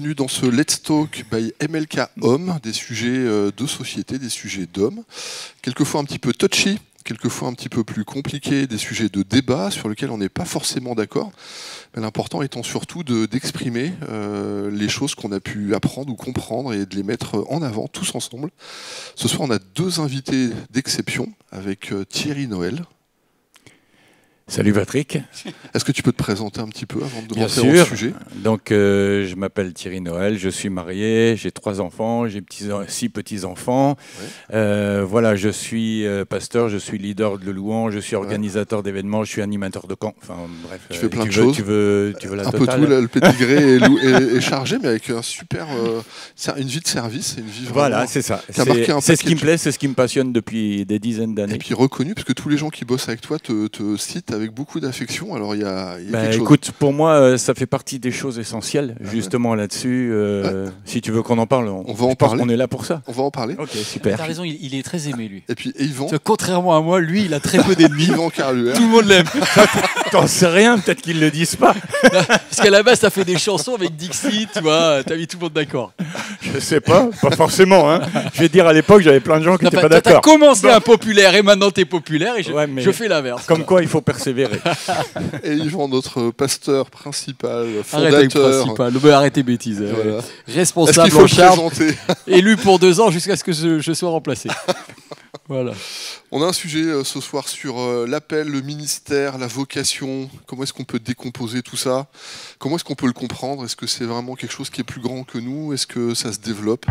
bienvenue dans ce Let's Talk by MLK Homme, des sujets de société, des sujets d'hommes, quelquefois un petit peu touchy, quelquefois un petit peu plus compliqués, des sujets de débat sur lesquels on n'est pas forcément d'accord, mais l'important étant surtout d'exprimer les choses qu'on a pu apprendre ou comprendre et de les mettre en avant tous ensemble. Ce soir, on a deux invités d'exception avec Thierry Noël. Salut Patrick. Est-ce que tu peux te présenter un petit peu avant de Bien rentrer sûr. dans le sujet? Donc, je m'appelle Thierry Noël, je suis marié, j'ai 3 enfants, j'ai 6 petits-enfants. Ouais. Voilà, je suis pasteur, je suis leader de louange, je suis organisateur d'événements, je suis animateur de camp. Enfin, bref. Tu fais plein de choses. Tu veux la totale? Un peu tout, le pédigré est chargé, mais avec un super, une vie de service. Une vie voilà, c'est ça. C'est ce qui me plaît, c'est ce qui me passionne depuis des dizaines d'années. Et puis reconnu, parce que tous les gens qui bossent avec toi te citent avec beaucoup d'affection. Alors il y a quelque chose. Écoute, pour moi, ça fait partie des choses essentielles, justement là-dessus. Si tu veux qu'on en parle, on va en parler. On est là pour ça. On va en parler. Ok, super. T'as raison, il est très aimé, lui. Et puis Yvan. Contrairement à moi, lui, il a très peu d'ennemis. Yvan Carluer. Tout le monde l'aime. T'en sais rien, peut-être qu'ils le disent pas. Parce qu'à la base, t'as fait des chansons avec Dixie, tu vois, t'as mis tout le monde d'accord. Je sais pas forcément. Hein. Je vais dire, à l'époque, j'avais plein de gens qui n'étaient pas d'accord. T'as commencé impopulaire et maintenant t'es populaire et je fais l'inverse. Comme quoi, il faut persévérer. Et Yvan, notre pasteur principal, fondateur. Arrête tes bêtises. Voilà. Responsable en charge, élu pour 2 ans jusqu'à ce que je sois remplacé. Voilà. On a un sujet ce soir sur l'appel, le ministère, la vocation. Comment est-ce qu'on peut décomposer tout ça? Comment est-ce qu'on peut le comprendre? Est-ce que c'est vraiment quelque chose qui est plus grand que nous? Est-ce que ça se développe?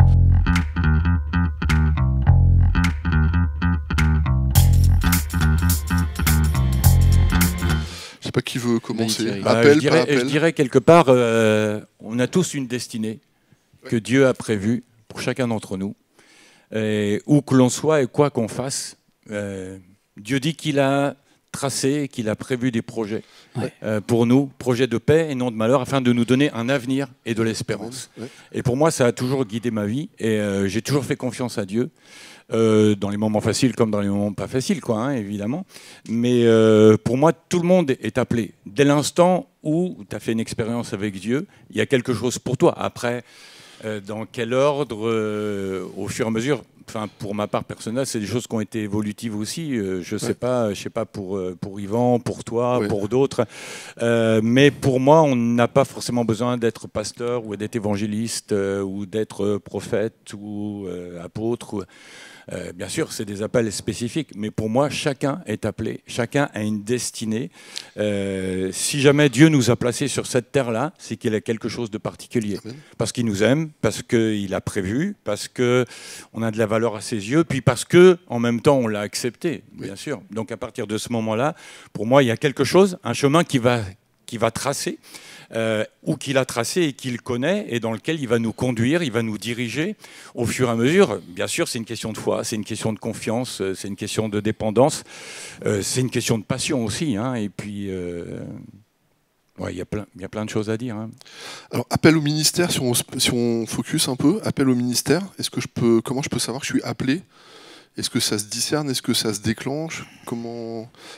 Je sais pas qui veut commencer. Appel, je dirais quelque part, on a tous une destinée que Dieu a prévue pour chacun d'entre nous. Où que l'on soit et quoi qu'on fasse, Dieu dit qu'il a tracé, qu'il a prévu des projets pour nous, projets de paix et non de malheur, afin de nous donner un avenir et de l'espérance. Et pour moi, ça a toujours guidé ma vie et j'ai toujours fait confiance à Dieu. Dans les moments faciles comme dans les moments pas faciles, évidemment. Mais pour moi, tout le monde est appelé. Dès l'instant où tu as fait une expérience avec Dieu, il y a quelque chose pour toi. Après, dans quel ordre, au fur et à mesure, pour ma part personnelle, c'est des choses qui ont été évolutives aussi. Je sais pas pour Yvan, pour toi, pour d'autres. Mais pour moi, on n'a pas forcément besoin d'être pasteur ou d'être évangéliste ou d'être prophète ou apôtre. Bien sûr, c'est des appels spécifiques, mais pour moi, chacun est appelé, chacun a une destinée. Si jamais Dieu nous a placés sur cette terre-là, c'est qu'il a quelque chose de particulier. Amen. Parce qu'il nous aime, parce qu'il a prévu, parce qu'on a de la valeur à ses yeux, puis parce qu'en même temps, on l'a accepté, bien sûr. Donc à partir de ce moment-là, pour moi, il y a quelque chose, un chemin qui va tracer, ou qu'il a tracé et qu'il connaît et dans lequel il va nous conduire, il va nous diriger au fur et à mesure. Bien sûr, c'est une question de foi, c'est une question de confiance, c'est une question de dépendance, c'est une question de passion aussi. Et puis, il y a plein de choses à dire. Alors, appel au ministère, si on focus un peu, appel au ministère, comment je peux savoir que je suis appelé? Est-ce que ça se discerne? Est-ce que ça se déclenche?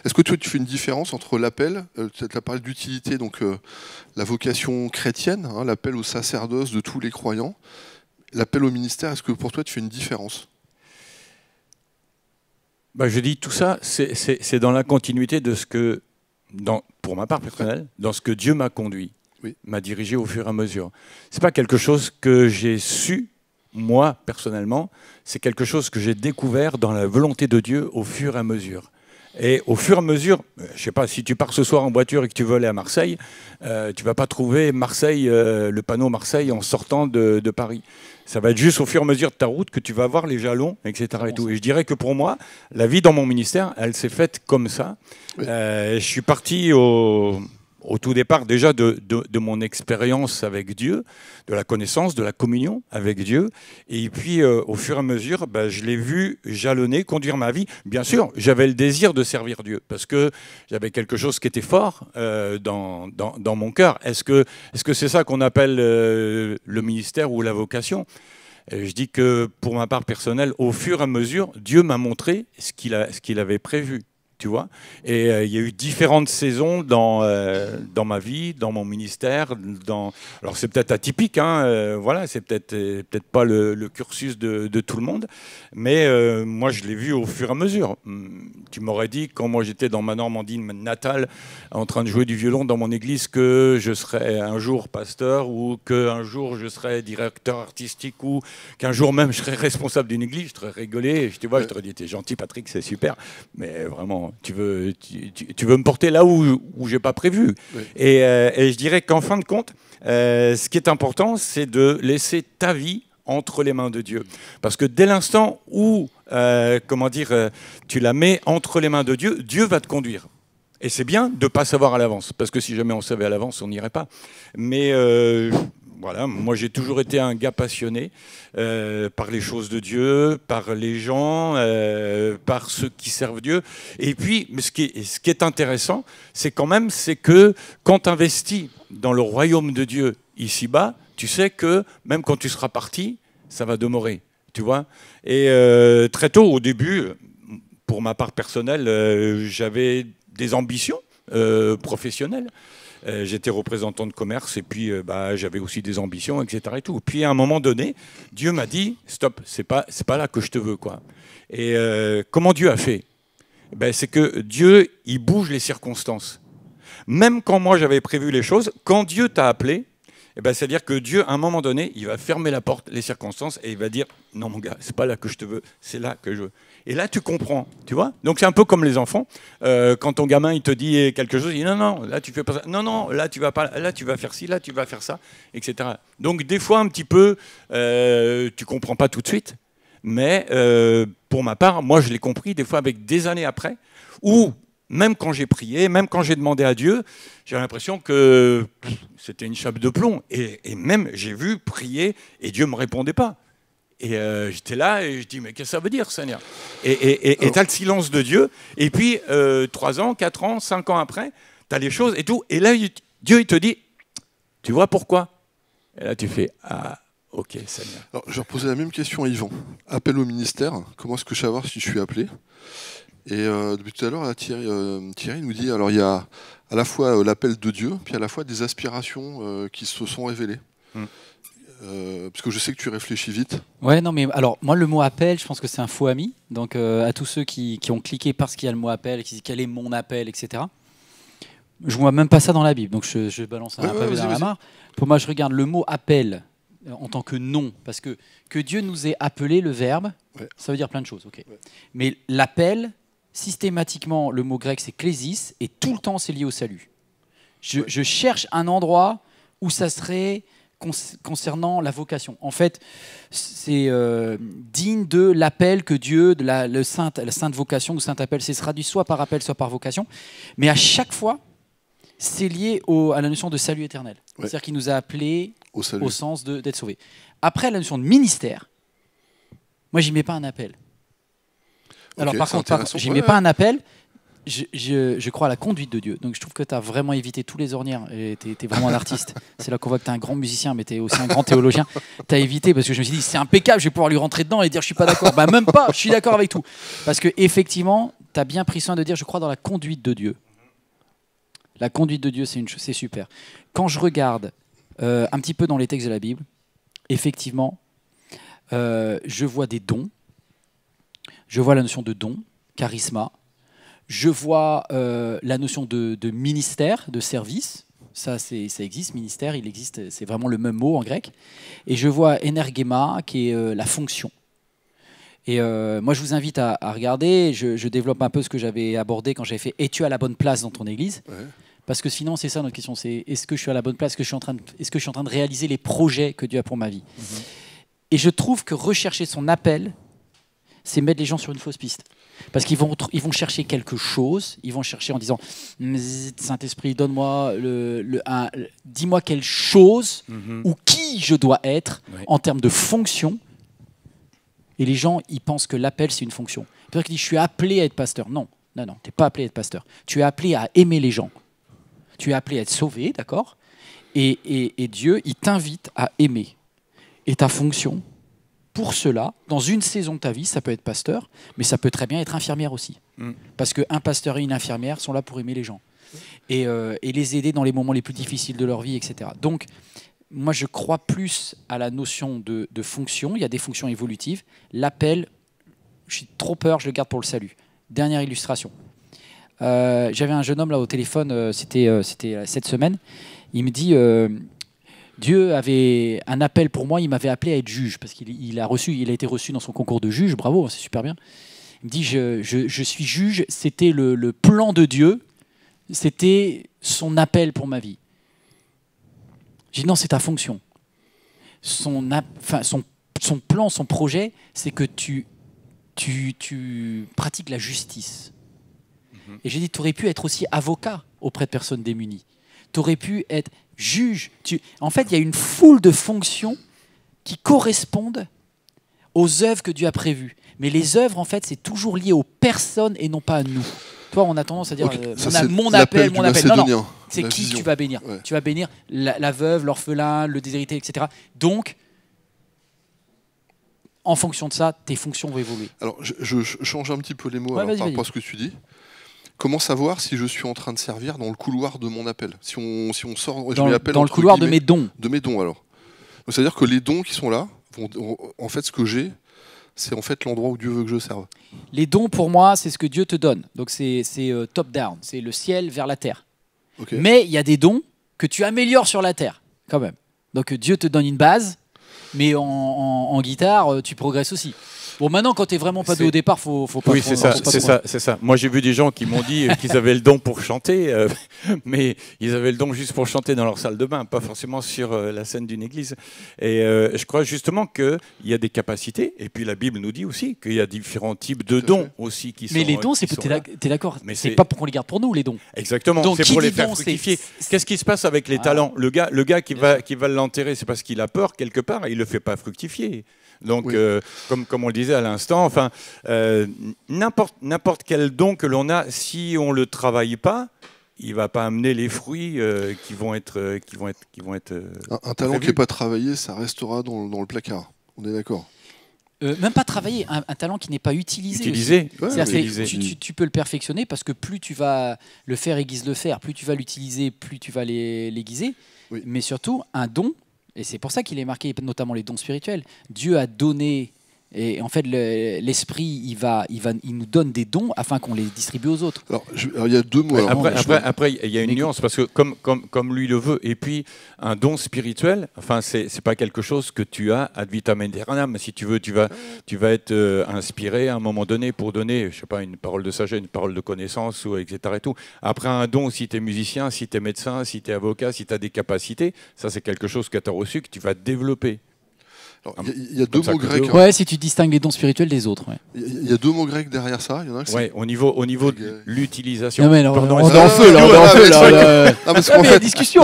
Est-ce que toi, tu fais une différence entre l'appel, tu as parlé d'utilité, donc la vocation chrétienne, l'appel au sacerdoce de tous les croyants, l'appel au ministère, est-ce que pour toi, tu fais une différence? Je dis tout ça, c'est dans la continuité de ce que, pour ma part personnelle, dans ce que Dieu m'a conduit, m'a dirigé au fur et à mesure. C'est pas quelque chose que j'ai su, moi, personnellement, c'est quelque chose que j'ai découvert dans la volonté de Dieu au fur et à mesure. Et au fur et à mesure, je sais pas, si tu pars ce soir en voiture et que tu veux aller à Marseille, tu vas pas trouver Marseille, le panneau Marseille en sortant de Paris. Ça va être juste au fur et à mesure de ta route que tu vas voir les jalons, etc. Et tout. Et je dirais que pour moi, la vie dans mon ministère, elle s'est faite comme ça. Je suis parti au tout départ déjà de mon expérience avec Dieu, de la connaissance, de la communion avec Dieu. Et puis, au fur et à mesure, je l'ai vu jalonner, conduire ma vie. Bien sûr, j'avais le désir de servir Dieu, parce que j'avais quelque chose qui était fort dans mon cœur. Est-ce que c'est ça qu'on appelle le ministère ou la vocation? Je dis que, pour ma part personnelle, au fur et à mesure, Dieu m'a montré ce qu'il avait prévu Tu vois, et il y a eu différentes saisons dans ma vie, dans mon ministère. Alors c'est peut-être atypique, hein, voilà, c'est peut-être pas le cursus de tout le monde, mais moi je l'ai vu au fur et à mesure. Tu m'aurais dit quand moi j'étais dans ma Normandie natale, en train de jouer du violon dans mon église, que je serais un jour pasteur ou qu'un jour je serais directeur artistique ou qu'un jour même je serais responsable d'une église, je t'aurais rigolé, je t'aurais dit t'es gentil Patrick, c'est super, mais vraiment tu veux me porter là où j'ai pas prévu. Oui. Et je dirais qu'en fin de compte, ce qui est important, c'est de laisser ta vie entre les mains de Dieu. Parce que dès l'instant où tu la mets entre les mains de Dieu, Dieu va te conduire. Et c'est bien de ne pas savoir à l'avance, parce que si jamais on savait à l'avance, on n'irait pas. Mais voilà, moi j'ai toujours été un gars passionné par les choses de Dieu, par les gens, par ceux qui servent Dieu. Et puis, ce qui est intéressant, c'est que quand tu investis dans le royaume de Dieu ici-bas, tu sais que même quand tu seras parti, ça va demeurer, tu vois. Et très tôt, au début, pour ma part personnelle, j'avais des ambitions professionnelles. J'étais représentant de commerce et puis j'avais aussi des ambitions, etc. Et tout. Puis à un moment donné, Dieu m'a dit stop, c'est pas là que je te veux, quoi. Et comment Dieu a fait? C'est que Dieu, il bouge les circonstances. Même quand moi j'avais prévu les choses, quand Dieu t'a appelé, c'est-à-dire que Dieu, à un moment donné, il va fermer la porte, les circonstances, et il va dire non mon gars, c'est pas là que je te veux, c'est là que je veux. Et là, tu comprends, tu vois. Donc c'est un peu comme les enfants. Quand ton gamin il te dit quelque chose, il dit non, là tu fais pas ça, non, là tu vas pas, là tu vas faire ci, là tu vas faire ça, etc. Donc des fois un petit peu, tu comprends pas tout de suite, mais pour ma part, moi je l'ai compris des fois avec des années après, où même quand j'ai prié, même quand j'ai demandé à Dieu, j'ai l'impression que c'était une chape de plomb. Et même j'ai vu prier et Dieu ne me répondait pas. Et j'étais là et je dis mais qu'est-ce que ça veut dire, Seigneur? Et tu as le silence de Dieu. Et puis 3 ans, 4 ans, 5 ans après, tu as les choses et tout. Et là, Dieu il te dit, tu vois pourquoi? Et là tu fais ah. Ok, Seigneur. Alors, je vais reposer la même question à Yvan. Appel au ministère, comment est-ce que je sais savoir si je suis appelé? Et depuis tout à l'heure, Thierry nous dit, alors il y a à la fois l'appel de Dieu, puis à la fois des aspirations qui se sont révélées. Parce que je sais que tu réfléchis vite. Ouais, non, mais alors, moi, le mot appel, je pense que c'est un faux ami. Donc, à tous ceux qui ont cliqué parce qu'il y a le mot appel, qui disent quel est mon appel, etc. Je vois même pas ça dans la Bible. Donc, je balance un pavé dans la mare. Pour moi, je regarde le mot appel en tant que nom, parce que Dieu nous ait appelé, le verbe, ça veut dire plein de choses. Okay. Ouais. Mais l'appel, systématiquement, le mot grec, c'est klésis, et tout le temps, c'est lié au salut. Je cherche un endroit où ça serait concernant la vocation. En fait, c'est digne de l'appel que Dieu, de la sainte vocation ou saint appel, c'est se traduit soit par appel, soit par vocation. Mais à chaque fois, c'est lié à la notion de salut éternel. Ouais. C'est-à-dire qu'il nous a appelés au sens d'être sauvés. Après, la notion de ministère, moi, j'y mets pas un appel. Alors, par contre, j'y mets pas un appel. Je crois à la conduite de Dieu. Donc je trouve que tu as vraiment évité tous les ornières. Tu es vraiment un artiste. C'est là qu'on voit que tu es un grand musicien, mais tu es aussi un grand théologien. Tu as évité parce que je me suis dit, c'est impeccable, je vais pouvoir lui rentrer dedans et dire je suis pas d'accord. Bah, même pas, je suis d'accord avec tout. Parce qu'effectivement, tu as bien pris soin de dire je crois dans la conduite de Dieu. La conduite de Dieu, c'est super. Quand je regarde un petit peu dans les textes de la Bible, effectivement, je vois des dons. Je vois la notion de don, charisma. Je vois la notion de ministère, de service. Ça existe, ministère, il existe, c'est vraiment le même mot en grec. Et je vois énergema, qui est la fonction. Et moi, je vous invite à regarder. Je développe un peu ce que j'avais abordé quand j'avais fait « Es-tu à la bonne place dans ton église ?» Parce que sinon, c'est ça notre question, c'est « Est-ce que je suis à la bonne place ? Est-ce que je suis en train de réaliser les projets que Dieu a pour ma vie ?» Et je trouve que rechercher son appel, c'est mettre les gens sur une fausse piste. Parce qu'ils vont chercher quelque chose, ils vont chercher en disant « Saint-Esprit, donne-moi, dis-moi quelle chose ou qui je dois être en termes de fonction. » Et les gens, ils pensent que l'appel, c'est une fonction. C'est-à-dire qu'ils disent « Je suis appelé à être pasteur. » Non, tu n'es pas appelé à être pasteur. Tu es appelé à aimer les gens. Tu es appelé à être sauvé, d'accord ? Et Dieu, il t'invite à aimer. Et ta fonction, pour cela, dans une saison de ta vie, ça peut être pasteur, mais ça peut très bien être infirmière aussi. Parce qu'un pasteur et une infirmière sont là pour aimer les gens et les aider dans les moments les plus difficiles de leur vie, etc. Donc, moi, je crois plus à la notion de fonction. Il y a des fonctions évolutives. L'appel, j'ai trop peur, je le garde pour le salut. Dernière illustration. J'avais un jeune homme là au téléphone, c'était cette semaine. Il me dit... Dieu avait un appel pour moi, il m'avait appelé à être juge, parce qu'il a été reçu dans son concours de juge, bravo, c'est super bien. Il me dit, je suis juge, c'était le plan de Dieu, c'était son appel pour ma vie. J'ai dit, non, c'est ta fonction. Son plan, son projet, c'est que tu pratiques la justice. Et j'ai dit, tu aurais pu être aussi avocat auprès de personnes démunies. Tu aurais pu être juge. En fait, il y a une foule de fonctions qui correspondent aux œuvres que Dieu a prévues. Mais les œuvres, en fait, c'est toujours lié aux personnes et non pas à nous. Toi, on a tendance à dire mon appel. Non, c'est qui vision. Tu vas bénir. Ouais. Tu vas bénir la veuve, l'orphelin, le déshérité, etc. Donc, en fonction de ça, tes fonctions vont évoluer. Alors, je change un petit peu les mots par rapport à ce que tu dis. Comment savoir si je suis en train de servir dans le couloir de mon appel? Si on sort, dans le couloir de mes dons. De mes dons, alors. C'est-à-dire que les dons qui sont là, en fait, ce que j'ai, c'est en fait l'endroit où Dieu veut que je serve. Les dons, pour moi, c'est ce que Dieu te donne. Donc c'est top-down, c'est le ciel vers la terre. Okay. Mais il y a des dons que tu améliores sur la terre, quand même. Donc Dieu te donne une base, mais en guitare, tu progresses aussi. Bon, maintenant, quand tu n'es vraiment pas de au départ, faut pas... Oui, c'est ça. Moi, j'ai vu des gens qui m'ont dit qu'ils avaient le don pour chanter, mais ils avaient le don juste pour chanter dans leur salle de bain, pas forcément sur la scène d'une église. Et je crois justement qu'il y a des capacités, et puis la Bible nous dit aussi qu'il y a différents types de dons aussi qui sont... Mais les dons, t'es d'accord, c'est pas pour qu'on les garde pour nous, les dons. Exactement, c'est pour les faire fructifier. Qu'est-ce qui se passe avec les talents? Le gars qui va l'enterrer, c'est parce qu'il a peur quelque part, et il ne le fait pas fructifier. Donc, oui. Comme on le disait à l'instant, enfin, n'importe quel don que l'on a, si on le travaille pas, il va pas amener les fruits qui vont être. Un talent qui n'est pas travaillé, ça restera dans le placard. On est d'accord. Même pas travailler, un talent qui n'est pas utilisé. Tu peux le perfectionner parce que plus tu vas le faire aiguise le fer, plus tu vas l'utiliser, plus tu vas l'aiguiser. Oui. Mais surtout, un don. Et c'est pour ça qu'il est marqué notamment les dons spirituels. Dieu a donné, et en fait l'Esprit, il nous donne des dons afin qu'on les distribue aux autres. Alors il y a deux mots. Après, il y a une nuance parce que comme lui le veut. Et puis un don spirituel, enfin c'est pas quelque chose que tu as ad vitam aeternam. Si tu veux, tu vas être inspiré à un moment donné pour donner, je sais pas, une parole de sagesse, une parole de connaissance, ou etc. Et tout. Après un don, si tu es musicien, si tu es médecin, si tu es avocat, si tu as des capacités, ça c'est quelque chose que tu as reçu, que tu vas développer. Il y a deux mots grecs. Ouais, si tu distingues les dons spirituels des autres. Ouais. Il y a deux mots grecs derrière ça. Il y en a un ouais, au niveau de l'utilisation. Non mais on est en feu là. Discussion.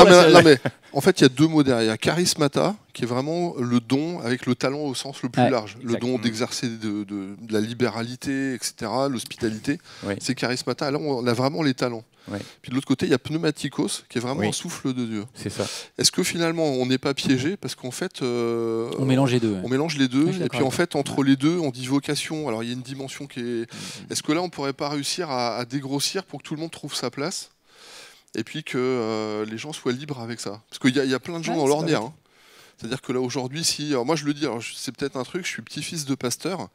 En fait, il y a deux mots derrière. Charismata, qui est vraiment le don avec le talent au sens le plus large. Le don d'exercer de la libéralité, etc., l'hospitalité. Ouais. C'est charismata. Là, on a vraiment les talents. Ouais. Puis de l'autre côté, il y a pneumatikos, qui est vraiment un souffle de Dieu. C'est ça. Est-ce que finalement, on n'est pas piégé parce qu'en fait, on mélange les deux. On mélange les deux, et puis en fait, entre les deux, on dit vocation. Alors il y a une dimension qui est. Est-ce que là, on pourrait pas réussir à dégrossir pour que tout le monde trouve sa place, et puis que les gens soient libres avec ça? Parce qu'il y a plein de gens dans l'ornière. C'est-à-dire que là aujourd'hui, moi je le dis, c'est peut-être un truc, je suis petit-fils de pasteur,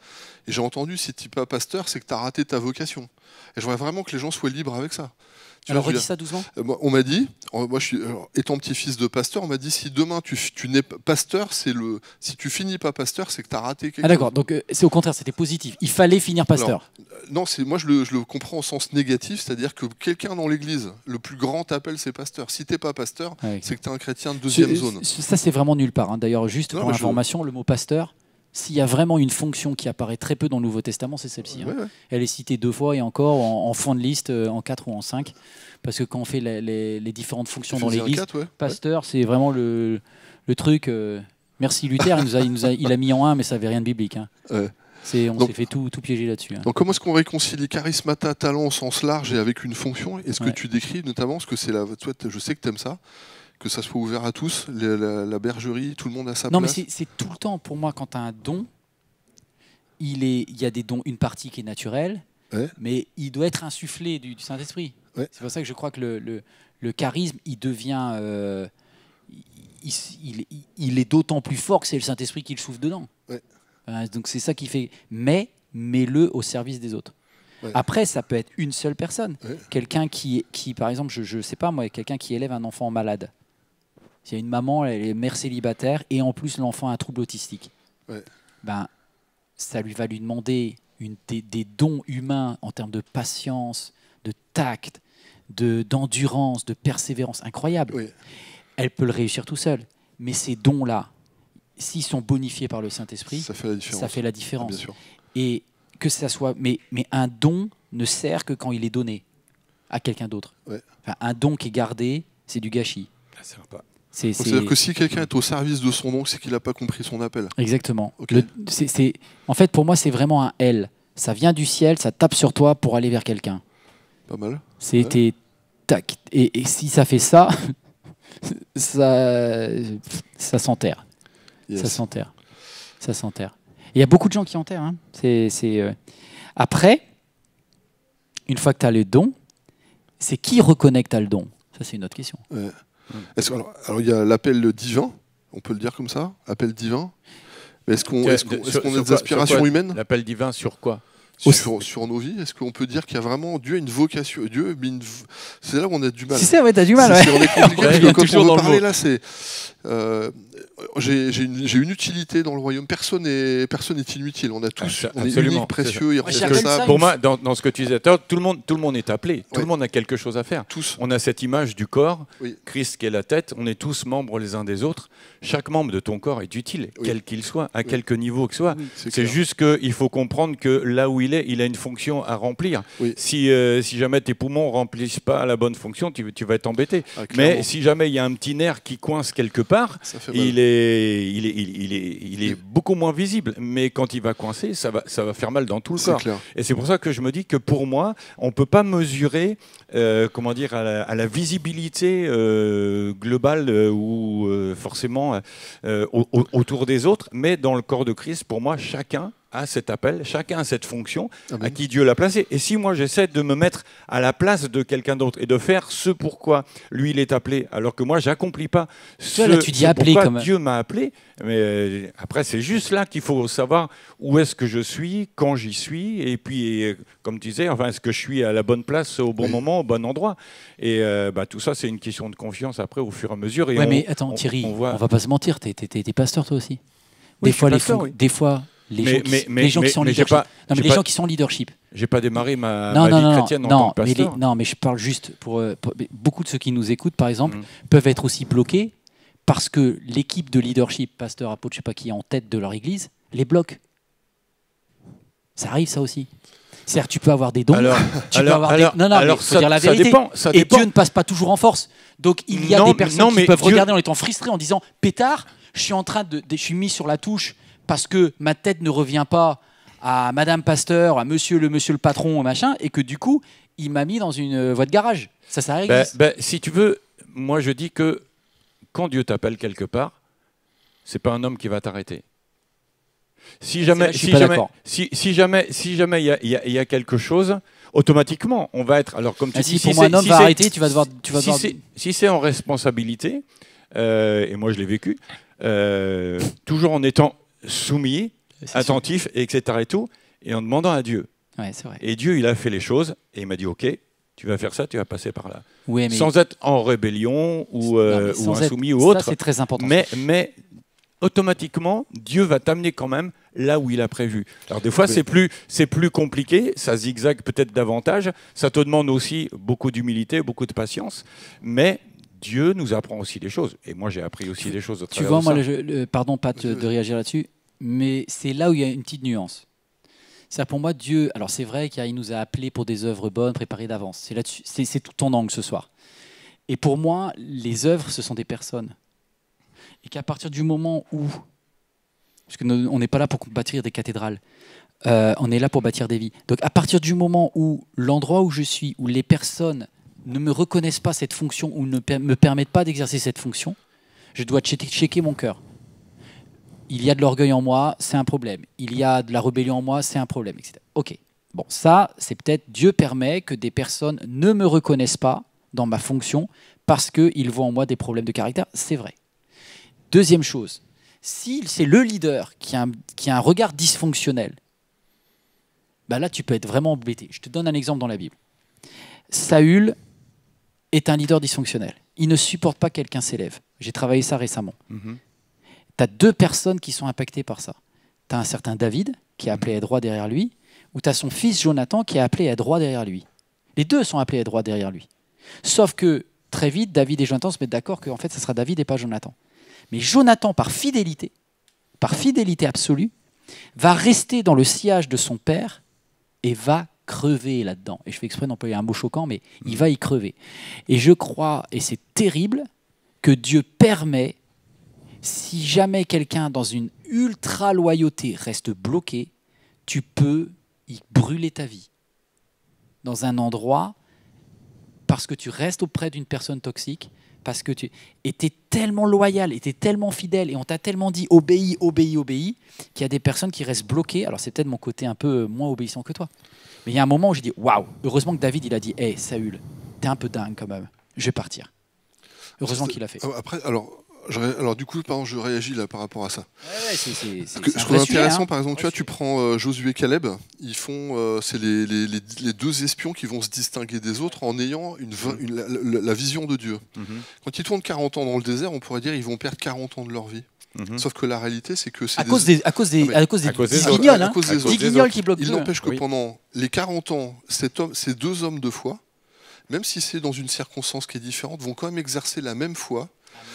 et j'ai entendu, si tu n'es pas pasteur, c'est que tu as raté ta vocation. Et je voudrais vraiment que les gens soient libres avec ça. Alors redis ça doucement. On m'a dit, moi je suis étant petit-fils de pasteur, on m'a dit si demain tu n'es pas pasteur, si tu finis pas pasteur, c'est que tu as raté quelque chose. D'accord, donc c'est au contraire, c'était positif. Il fallait finir pasteur. Alors, non, moi je le comprends au sens négatif, c'est-à-dire que quelqu'un dans l'église, le plus grand appel c'est pasteur. Si t'es pas pasteur, c'est que tu es un chrétien de deuxième zone. Ça c'est vraiment nulle part. D'ailleurs, juste pour information, le mot pasteur, s'il y a vraiment une fonction qui apparaît très peu dans le Nouveau Testament, c'est celle-ci. Ouais. Elle est citée 2 fois et encore en fond de liste, en 4 ou en 5. Parce que quand on fait les différentes fonctions dans l'Église, pasteur, c'est vraiment le truc. Merci Luther, il a mis en 1, mais ça n'avait rien de biblique. Hein. On s'est fait tout piéger là-dessus. Hein. Donc comment est-ce qu'on réconcilie charismata, talent au sens large et avec une fonction? Est-ce que tu décris notamment, ce que c'est toi, je sais que tu aimes ça, que ça soit ouvert à tous, la bergerie, tout le monde a sa place. Non, mais c'est tout le temps pour moi quand tu as un don, il y a des dons, une partie qui est naturelle, mais il doit être insufflé du Saint-Esprit. Ouais. C'est pour ça que je crois que le charisme, il devient, il est d'autant plus fort que c'est le Saint-Esprit qui le souffle dedans. Ouais. Donc c'est ça qui fait. Mais mets-le au service des autres. Ouais. Après, ça peut être une seule personne. Ouais. Quelqu'un qui, par exemple, je sais pas moi, quelqu'un qui élève un enfant malade. S'il y a une maman, elle est mère célibataire et en plus l'enfant a un trouble autistique. Ouais. Ben, ça va lui demander des dons humains en termes de patience, de tact, d'endurance, de persévérance incroyable. Oui. Elle peut le réussir tout seul. Mais ces dons-là, s'ils sont bonifiés par le Saint-Esprit, ça fait la différence. Ah, bien sûr. Et que ça soit, mais un don ne sert que quand il est donné à quelqu'un d'autre. Ouais. Enfin, un don qui est gardé, c'est du gâchis. Ça sert pas. C'est-à-dire que si quelqu'un est au service de son don, c'est qu'il n'a pas compris son appel. Exactement. Okay. En fait, pour moi, c'est vraiment un L. Ça vient du ciel, ça tape sur toi pour aller vers quelqu'un. Pas mal. C'était tac. Et si ça fait ça, ça s'enterre. Yes. Ça s'enterre. Ça s'enterre. Il y a beaucoup de gens qui enterrent. Hein. Après, une fois que tu as le don, c'est qui reconnaît que tu as le don? Ça, c'est une autre question. Ouais. Alors il y a l'appel divin, on peut le dire comme ça, appel divin. Mais est-ce qu'on a des aspirations humaines? L'appel divin sur quoi? Sur nos vies, est-ce qu'on peut dire qu'il y a vraiment Dieu a une vocation? C'est là où on a du mal. C'est ça, ouais, t'as du mal. On est compliqué parce que quand on veut parler là, c'est j'ai une utilité dans le royaume. Personne n'est inutile. On a tous, on est unique, précieux, irremplaçable. Pour moi, dans ce que tu disais, tout le monde est appelé. Tout le monde a quelque chose à faire. Tous. On a cette image du corps, Christ qui est la tête. On est tous membres les uns des autres. Chaque membre de ton corps est utile, quel qu'il soit, à quelque niveau que ce soit. C'est juste qu'il faut comprendre que là où il a une fonction à remplir. Si jamais tes poumons ne remplissent pas la bonne fonction, tu vas être embêté. Mais si jamais il y a un petit nerf qui coince quelque part, il est beaucoup moins visible. Mais quand il va coincer, ça va faire mal dans tout le corps. Clair. Et c'est pour ça que je me dis que pour moi, on ne peut pas mesurer à la visibilité globale ou forcément autour des autres. Mais dans le corps de Christ, pour moi, chacun a cet appel, chacun a cette fonction à qui Dieu l'a placé. Et si moi j'essaie de me mettre à la place de quelqu'un d'autre et de faire ce pourquoi lui il est appelé, alors que moi j'accomplis pas pourquoi Dieu m'a appelé, mais après c'est juste là qu'il faut savoir où est-ce que je suis, quand j'y suis, et puis comme tu disais, est-ce que je suis à la bonne place au bon moment, au bon endroit. Et tout ça c'est une question de confiance après au fur et à mesure. Et mais attends Thierry, on va pas se mentir, t'es pasteur toi aussi. Des fois les gens qui sont en leadership. J'ai pas démarré ma vie chrétienne en tant que pasteur. Mais je parle juste pour beaucoup de ceux qui nous écoutent, par exemple, peuvent être aussi bloqués parce que l'équipe de leadership, pasteur, apôtre, je sais pas qui est en tête de leur église, les bloque. Ça arrive ça aussi. C'est-à-dire tu peux avoir des dons, il faut dire la vérité. Ça dépend. Dieu ne passe pas toujours en force. Donc il y a des personnes qui peuvent regarder en étant frustrées en disant pétard, je suis mis sur la touche parce que ma tête ne revient pas à Madame Pasteur, à monsieur le patron, machin, et que du coup, il m'a mis dans une voie de garage. Ça arrive. Si tu veux, moi je dis que quand Dieu t'appelle quelque part, c'est pas un homme qui va t'arrêter. Si jamais il y a quelque chose, automatiquement, on va être. Alors comme tu dis, si pour moi un homme va arrêter, tu vas devoir. Si c'est en responsabilité, et moi je l'ai vécu, toujours en étant soumis, attentif, etc. et en demandant à Dieu. Ouais, c'est vrai. Et Dieu, il a fait les choses et il m'a dit, ok, tu vas faire ça, tu vas passer par là. Oui, sans être en rébellion ou insoumis ou autre. Ça, c'est très important. Mais automatiquement, Dieu va t'amener quand même là où il a prévu. Alors des fois, c'est plus compliqué, ça zigzague peut-être davantage, ça te demande aussi beaucoup d'humilité, beaucoup de patience, mais Dieu nous apprend aussi des choses. Et moi, j'ai appris aussi des choses au travers de ça. Tu vois, pardon, Pat, de réagir là-dessus, mais c'est là où il y a une petite nuance. C'est pour moi, Dieu, alors c'est vrai qu'il nous a appelés pour des œuvres bonnes, préparées d'avance. C'est tout ton angle ce soir. Et pour moi, les œuvres, ce sont des personnes. Et qu'à partir du moment où, parce qu'on n'est pas là pour bâtir des cathédrales, on est là pour bâtir des vies. Donc à partir du moment où l'endroit où je suis, où les personnes ne me reconnaissent pas cette fonction ou ne me permettent pas d'exercer cette fonction, je dois checker mon cœur. il y a de l'orgueil en moi, c'est un problème. Il y a de la rébellion en moi, c'est un problème, etc. Ok. Bon, ça, c'est peut-être Dieu permet que des personnes ne me reconnaissent pas dans ma fonction parce qu'ils voient en moi des problèmes de caractère. C'est vrai. Deuxième chose, si c'est le leader qui a un regard dysfonctionnel, bah là, tu peux être vraiment embêté. Je te donne un exemple dans la Bible. Saül est un leader dysfonctionnel. Il ne supporte pas que quelqu'un s'élève. J'ai travaillé ça récemment. Tu as 2 personnes qui sont impactées par ça. Tu as un certain David, qui est appelé à être droit derrière lui, ou tu as son fils Jonathan, qui est appelé à être droit derrière lui. Les 2 sont appelés à être droit derrière lui. Sauf que, très vite, David et Jonathan se mettent d'accord qu'en fait, ce sera David et pas Jonathan. Mais Jonathan, par fidélité absolue, va rester dans le sillage de son père et va crever là-dedans. Et je fais exprès d'employer un mot choquant, mais il va y crever. Et je crois, et c'est terrible, que Dieu permet, si jamais quelqu'un dans une ultra-loyauté reste bloqué, tu peux y brûler ta vie. Dans un endroit, parce que tu restes auprès d'une personne toxique, parce que tu étais tellement loyal, étais tellement fidèle, et on t'a tellement dit obéis, obéis, obéis, qu'il y a des personnes qui restent bloquées. Alors c'est peut-être mon côté un peu moins obéissant que toi. Mais il y a un moment où j'ai dit waouh, heureusement que David il a dit hey, Saül, t'es un peu dingue quand même, je vais partir. Heureusement qu'il a fait. Après, alors du coup, pardon, je réagis là par rapport à ça. Ouais, Je trouve intéressant, par exemple, tu vois, tu prends Josué et Caleb, ils font, c'est les 2 espions qui vont se distinguer des autres en ayant la vision de Dieu. Quand ils tournent 40 ans dans le désert, on pourrait dire ils vont perdre 40 ans de leur vie. Sauf que la réalité, c'est que c'est à cause des guignols qui bloquent. Il n'empêche que pendant les 40 ans, ces 2 hommes de foi, même si c'est dans une circonstance qui est différente, vont quand même exercer la même foi.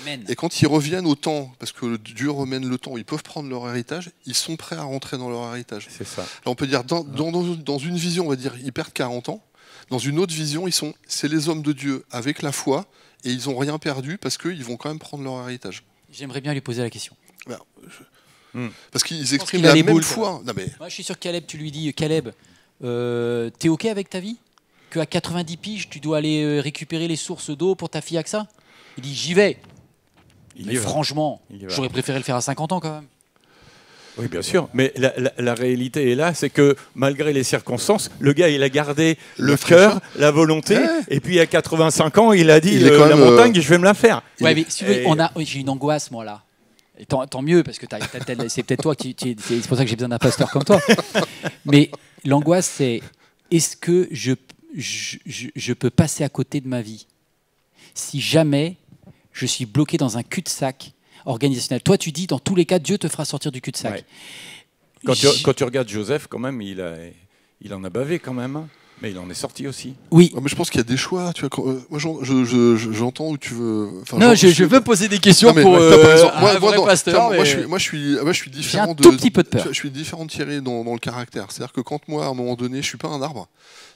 Amen. Et quand ils reviennent au temps, parce que Dieu remène le temps, ils peuvent prendre leur héritage, ils sont prêts à rentrer dans leur héritage. C'est ça. Là, on peut dire, dans une vision, on va dire, ils perdent 40 ans. Dans une autre vision, c'est les hommes de Dieu avec la foi, et ils n'ont rien perdu parce qu'ils vont quand même prendre leur héritage. J'aimerais bien lui poser la question. Parce qu'ils expriment la même foi. Non, mais... Moi, je suis sûr que Caleb, tu lui dis, Caleb, t'es OK avec ta vie ? Qu'à 90 piges, tu dois aller récupérer les sources d'eau pour ta fille Aksa ? Il dit, j'y vais. Mais franchement, j'aurais préféré le faire à 50 ans quand même. Oui, bien sûr. Mais la réalité est là, c'est que malgré les circonstances, le gars, il a gardé le cœur, la volonté, et puis à 85 ans, il a dit la montagne, je vais me la faire. Ouais, mais si j'ai une angoisse, moi, là. Et tant mieux, parce que c'est peut-être toi c'est pour ça que j'ai besoin d'un pasteur comme toi. Mais l'angoisse, c'est est-ce que je peux passer à côté de ma vie si jamais je suis bloqué dans un cul-de-sac organisationnel. Toi, tu dis, dans tous les cas, Dieu te fera sortir du cul-de-sac. Ouais. Quand tu regardes Joseph, quand même, il en a bavé quand même, hein. Mais il en est sorti aussi. Oui. Mais je pense qu'il y a des choix. Tu vois, moi, j'entends où tu veux. Non, je veux poser des questions pour un vrai pasteur. Moi, je suis différent. J'ai un tout petit peu de peur. Je suis différent de Thierry dans le caractère. C'est-à-dire que quand moi, à un moment donné, je suis pas un arbre.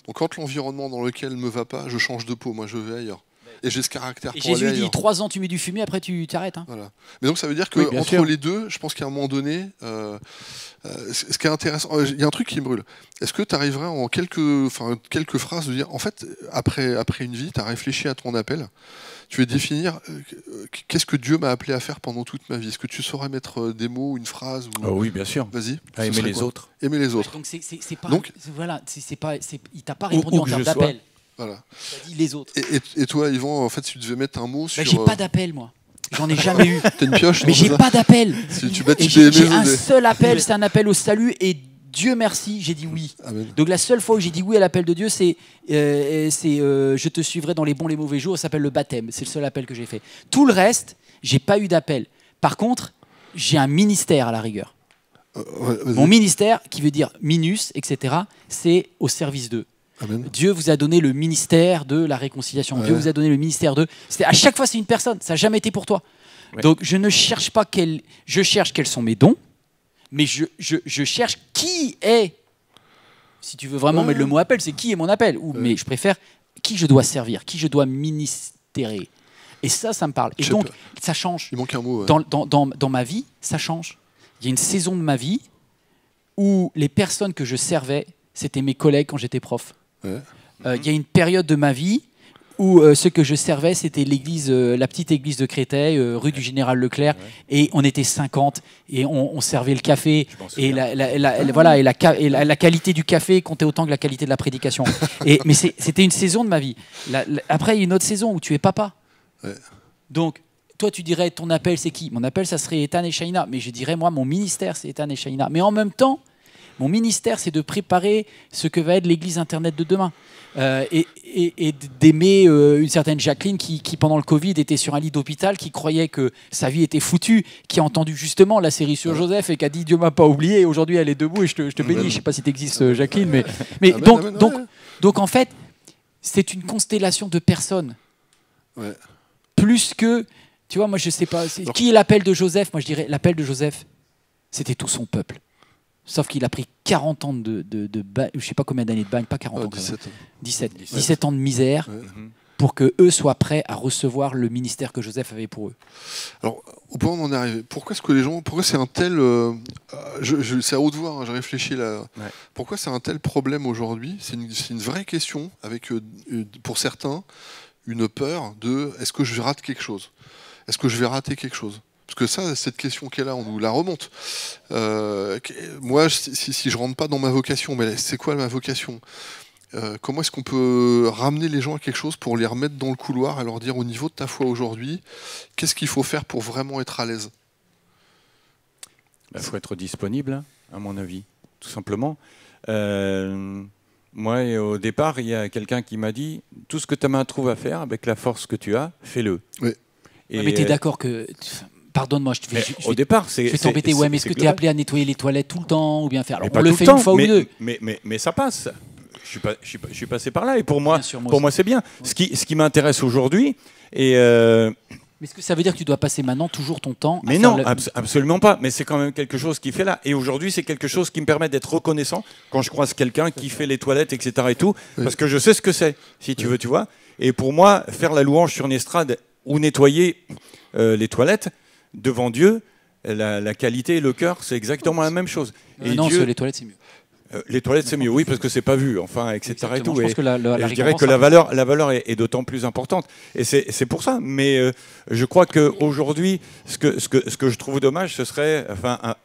Donc quand l'environnement dans lequel ne me va pas, je change de peau. Moi, je vais ailleurs. Et j'ai ce caractère pour Jésus aller dit 3 ans tu mets du fumier, après tu t'arrêtes. Hein. Voilà. Mais donc ça veut dire que entre les deux, je pense qu'à un moment donné, ce qui est intéressant, il y a un truc qui me brûle. Est-ce que tu arriverais en quelques phrases de dire, en fait, après une vie, tu as réfléchi à ton appel, tu veux définir qu'est-ce que Dieu m'a appelé à faire pendant toute ma vie. Est-ce que tu saurais mettre des mots, une phrase ou... Oui, bien sûr. Vas-y. À aimer les autres. Aimer les autres. Donc c'est pas. Donc, voilà, il t'a pas répondu en termes d'appel. Voilà. Tu as dit les autres. Et toi, Yvan, en fait, si tu devais mettre un mot sur... J'ai pas d'appel, moi. J'en ai jamais eu. T'as une pioche. Mais j'ai pas d'appel. Si j'ai un seul appel, c'est un appel au salut, et Dieu merci, j'ai dit oui. Amen. Donc la seule fois où j'ai dit oui à l'appel de Dieu, c'est je te suivrai dans les bons, les mauvais jours, ça s'appelle le baptême. C'est le seul appel que j'ai fait. Tout le reste, j'ai pas eu d'appel. Par contre, j'ai un ministère à la rigueur. Mon ministère, qui veut dire minus, etc., c'est au service d'eux. Amen. Dieu vous a donné le ministère de la réconciliation. Ouais. Dieu vous a donné le ministère de... À chaque fois, c'est une personne. Ça n'a jamais été pour toi. Ouais. Donc, je ne cherche pas je cherche quels sont mes dons, mais je cherche qui est... Si tu veux vraiment mettre le mot appel, c'est qui est mon appel. Mais je préfère qui je dois servir, qui je dois ministérer. Et ça me parle. Et donc, ça change. Il manque un mot. Ouais. Dans ma vie, ça change. Il y a une saison de ma vie où les personnes que je servais, c'était mes collègues quand j'étais prof. Ouais. Y a une période de ma vie où ce que je servais, c'était l'église, la petite église de Créteil, rue du Général Leclerc, et on était 50 et on servait le café et la qualité du café comptait autant que la qualité de la prédication. Mais c'était une saison de ma vie. Après, il y a une autre saison où tu es papa. Ouais. Donc, toi, tu dirais ton appel, c'est qui? Mon appel, ça serait Ethan et Shaina. Mais je dirais, moi, mon ministère, c'est Ethan et Shaina. Mais en même temps, mon ministère, c'est de préparer ce que va être l'église Internet de demain. Et d'aimer une certaine Jacqueline qui, pendant le Covid, était sur un lit d'hôpital, qui croyait que sa vie était foutue, qui a entendu justement la série sur Joseph et qui a dit « Dieu m'a pas oublié » et aujourd'hui elle est debout et je te bénis. Je ne sais pas si tu existes, Jacqueline. Mais donc, en fait, c'est une constellation de personnes. Ouais. Plus que... Tu vois, moi, je ne sais pas... Qui est l'appel de Joseph? Moi, je dirais l'appel de Joseph, c'était tout son peuple. Sauf qu'il a pris 40 ans de bagne, je ne sais pas combien d'années de bagne, pas 40 ans. 17 ans de misère pour qu'eux soient prêts à recevoir le ministère que Joseph avait pour eux. Alors, au point où on est arrivé, pourquoi c'est un tel... c'est à haute voix, hein, j'ai réfléchi là. Ouais. Pourquoi c'est un tel problème aujourd'hui? C'est une vraie question, avec pour certains, une peur de est-ce que je rate quelque chose? Est-ce que je vais rater quelque chose? Parce que ça, cette question qu'elle a, on nous la remonte. Moi, si je rentre pas dans ma vocation, mais c'est quoi ma vocation? Comment est-ce qu'on peut ramener les gens à quelque chose pour les remettre dans le couloir et leur dire au niveau de ta foi aujourd'hui, qu'est-ce qu'il faut faire pour vraiment être à l'aise? Il faut être disponible, à mon avis, tout simplement. Moi, au départ, il y a quelqu'un qui m'a dit « Tout ce que ta main trouve à faire, avec la force que tu as, fais-le. Oui. » Mais tu es d'accord que... Pardonne-moi, je vais t'embêter. Ouais, mais est-ce que tu es appelé à nettoyer les toilettes tout le temps ou bien faire? Alors, on le fait une fois ou deux. Mais ça passe. Je suis passé par là et pour moi c'est bien. Ce qui m'intéresse aujourd'hui et mais est-ce que ça veut dire que tu dois passer maintenant toujours ton temps? Mais non, absolument pas. Mais c'est quand même quelque chose qui fait là. Et aujourd'hui, c'est quelque chose qui me permet d'être reconnaissant quand je croise quelqu'un qui fait les toilettes, etc. et tout, parce que je sais ce que c'est. Si tu veux, tu vois. Et pour moi, faire la louange sur une estrade ou nettoyer les toilettes devant Dieu, la qualité et le cœur, c'est exactement la même chose. Et non, Dieu, les toilettes, c'est mieux. Les toilettes, c'est mieux, oui, parce que c'est pas vu, enfin, etc. Et tout. Je pense que je dirais que la valeur est d'autant plus importante. Et c'est pour ça. Mais je crois qu'aujourd'hui, ce que je trouve dommage, ce serait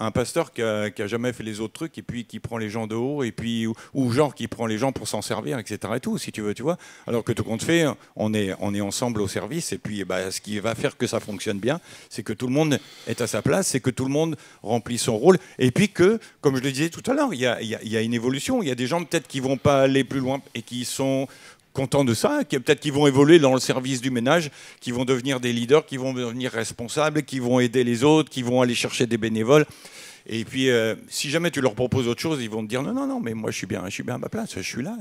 un pasteur qui a jamais fait les autres trucs et puis qui prend les gens de haut, et puis, ou genre qui prend les gens pour s'en servir, etc. Et tout, si tu veux, tu vois. Alors que tout compte fait, on est ensemble au service. Et puis, ce qui va faire que ça fonctionne bien, c'est que tout le monde est à sa place, c'est que tout le monde remplit son rôle. Et puis que, comme je le disais tout à l'heure, il y a une évolution. Il y a des gens peut-être qui vont pas aller plus loin et qui sont contents de ça, peut-être qu'ils vont évoluer dans le service du ménage, qui vont devenir des leaders, qui vont devenir responsables, qui vont aider les autres, qui vont aller chercher des bénévoles. Et puis, si jamais tu leur proposes autre chose, ils vont te dire non, mais moi je suis bien à ma place, je suis là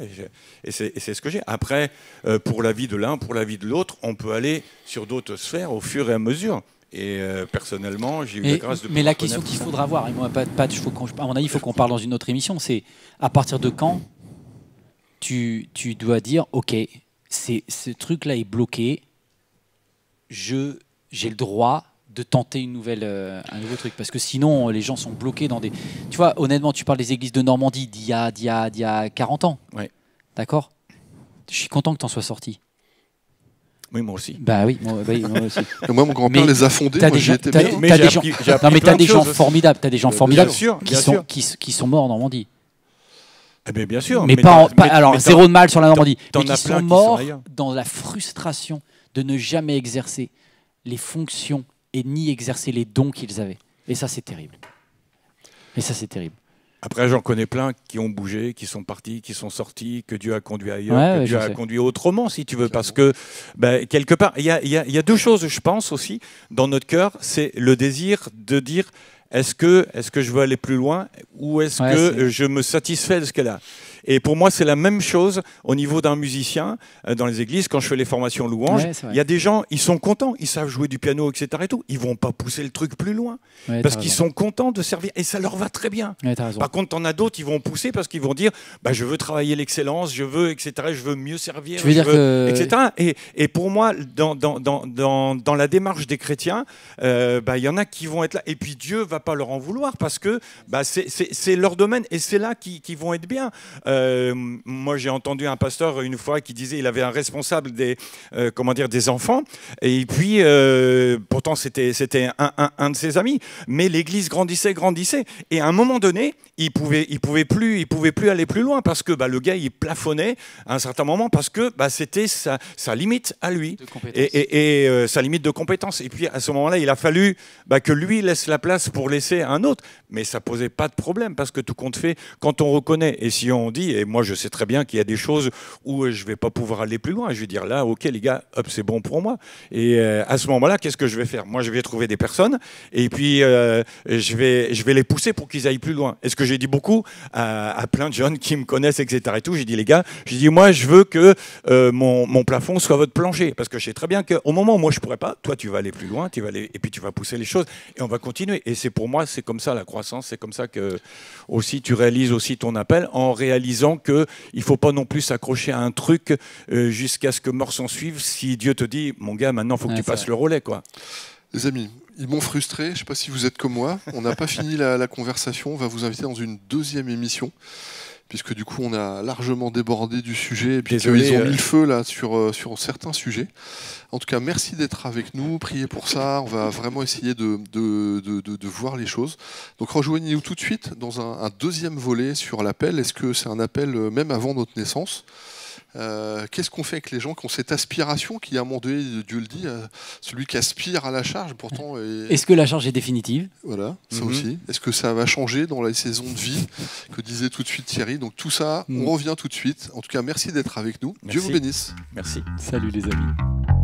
et c'est ce que j'ai. Après, pour la vie de l'un, pour la vie de l'autre, on peut aller sur d'autres sphères au fur et à mesure. Et personnellement, j'ai eu la grâce de... Mais la question qu'il faudra voir, et moi, à mon avis, il faut qu'on parle dans une autre émission, c'est à partir de quand tu dois dire, ok, ce truc-là est bloqué, j'ai le droit de tenter un nouveau truc. Parce que sinon, les gens sont bloqués dans des... Tu vois, honnêtement, tu parles des églises de Normandie d'il y a 40 ans. Ouais. D'accord? Je suis content que tu en sois sorti. Oui, moi aussi. Bah oui, moi aussi. Et moi, mon grand-père les a fondés. T'as des gens formidables. T'as des gens formidables qui sont morts en Normandie. Eh bien, bien sûr. Mais zéro de mal sur la Normandie. Mais qui sont morts dans la frustration de ne jamais exercer les fonctions et ni exercer les dons qu'ils avaient. Et ça, c'est terrible. Après, j'en connais plein qui ont bougé, qui sont partis, qui sont sortis, que Dieu a conduit ailleurs, que Dieu a conduit autrement, si tu veux. Parce que, quelque part, il y a deux choses, je pense, aussi, dans notre cœur. C'est le désir de dire, est-ce que je veux aller plus loin ou est-ce que je me satisfais de ce qu'elle a? Et pour moi, c'est la même chose au niveau d'un musicien dans les églises. Quand je fais les formations louanges, il y a des gens, ils sont contents, ils savent jouer du piano, etc. Et tout. Ils vont pas pousser le truc plus loin parce qu'ils sont contents de servir et ça leur va très bien. Par contre, t'en as d'autres, ils vont pousser parce qu'ils vont dire, je veux travailler l'excellence, je veux, etc. Je veux mieux servir, etc. Et pour moi, dans la démarche des chrétiens, y en a qui vont être là. Et puis Dieu va pas leur en vouloir parce que c'est leur domaine et c'est là qu'ils vont être bien. moi j'ai entendu un pasteur une fois qui disait il avait un responsable des enfants, et puis pourtant c'était un de ses amis, mais l'église grandissait, et à un moment donné il pouvait plus aller plus loin parce que le gars il plafonnait à un certain moment parce que c'était sa limite à lui et sa limite de compétence. Et puis à ce moment-là, il a fallu que lui laisse la place pour laisser un autre. Mais ça posait pas de problème parce que tout compte fait, quand on reconnaît et si on dit, et moi je sais très bien qu'il y a des choses où je vais pas pouvoir aller plus loin. Je vais dire là, ok les gars, hop c'est bon pour moi. Et à ce moment-là, qu'est-ce que je vais faire? Moi je vais trouver des personnes et puis je vais les pousser pour qu'ils aillent plus loin. Et ce que j'ai dit beaucoup à plein de jeunes qui me connaissent, etc. et tout, j'ai dit les gars, moi je veux que mon plafond soit votre plancher parce que je sais très bien qu'au moment où moi je pourrais pas, toi tu vas aller plus loin, et puis tu vas pousser les choses et on va continuer. Et c'est pour moi, c'est comme ça la croissance, c'est comme ça que aussi tu réalises aussi ton appel en réalisant que il faut pas non plus s'accrocher à un truc jusqu'à ce que mort s'en suive. Si Dieu te dit mon gars, maintenant faut que tu passes le relais quoi. Les amis, ils m'ont frustré, je ne sais pas si vous êtes comme moi, on n'a pas fini la conversation, on va vous inviter dans une deuxième émission, puisque du coup on a largement débordé du sujet, et puis ils ont mis le feu là sur certains sujets. En tout cas, merci d'être avec nous, priez pour ça, on va vraiment essayer de voir les choses. Donc rejoignez-nous tout de suite dans un deuxième volet sur l'appel. Est-ce que c'est un appel même avant notre naissance ? Qu'est-ce qu'on fait avec les gens qui ont cette aspiration qui, à un moment donné, Dieu le dit, celui qui aspire à la charge, pourtant... Est-ce que la charge est définitive? Voilà, ça aussi. Est-ce que ça va changer dans la saison de vie que disait tout de suite Thierry? Donc tout ça, on revient tout de suite. En tout cas, merci d'être avec nous. Merci. Dieu vous bénisse. Merci. Salut les amis.